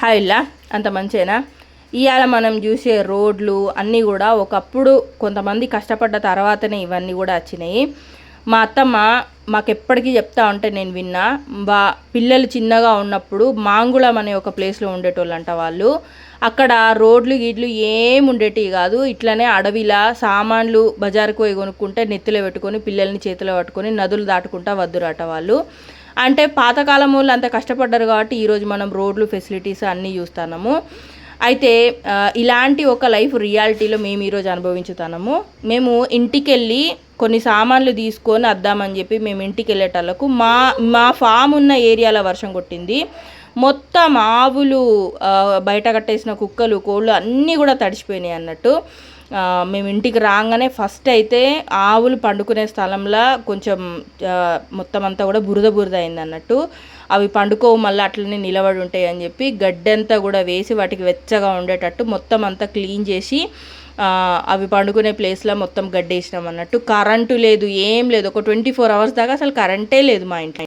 హాయిలా అంత మంచేనా. ఇవాళ మనం చూసే రోడ్లు అన్నీ కూడా ఒకప్పుడు కొంతమంది కష్టపడ్డ తర్వాతనే ఇవన్నీ కూడా వచ్చినాయి. మా అత్తమ్మ మాకెప్పటికీ చెప్తా ఉంటే నేను విన్నా, పిల్లలు చిన్నగా ఉన్నప్పుడు మాంగుళం అనే ఒక ప్లేస్లో ఉండేటోళ్ళంట వాళ్ళు. అక్కడ రోడ్లు గీడ్లు ఏం ఉండేటివి కాదు, ఇట్లనే అడవిలా సామాన్లు బజారుకు పోయి కొనుక్కుంటే నెత్తిలో పెట్టుకొని పిల్లల్ని చేతిలో పట్టుకొని నదులు దాటుకుంటా వద్దురట వాళ్ళు. అంటే పాతకాలం వాళ్ళు అంత కష్టపడ్డారు కాబట్టి ఈరోజు మనం రోడ్లు ఫెసిలిటీస్ అన్నీ చూస్తున్నాము. అయితే ఇలాంటి ఒక లైఫ్ రియాలిటీలో మేము ఈరోజు అనుభవించుతున్నాము. మేము ఇంటికి వెళ్ళి కొన్ని సామాన్లు తీసుకొని వద్దామని చెప్పి మేము ఇంటికి వెళ్ళేటోళ్ళకు మా ఫామ్ ఉన్న ఏరియాలో వర్షం కొట్టింది. మొత్తం ఆవులు, బయట కట్టేసిన కుక్కలు, కోళ్ళు అన్నీ కూడా తడిచిపోయినాయి అన్నట్టు. మేము ఇంటికి రాగానే ఫస్ట్ అయితే ఆవులు పండుకునే స్థలంలో కొంచెం మొత్తం అంతా కూడా బురద అయింది అన్నట్టు. అవి పండుకోవు, మళ్ళీ అట్లనే నిలబడి ఉంటాయి అని చెప్పి గడ్డంతా కూడా వేసి వాటికి వెచ్చగా ఉండేటట్టు మొత్తం అంతా క్లీన్ చేసి అవి పండుకునే ప్లేస్లో మొత్తం గడ్డేసినాం అన్నట్టు. కరెంటు లేదు, ఏం లేదు. ఒక 24 hours దాకా అసలు కరెంటే లేదు మా ఇంట్లో.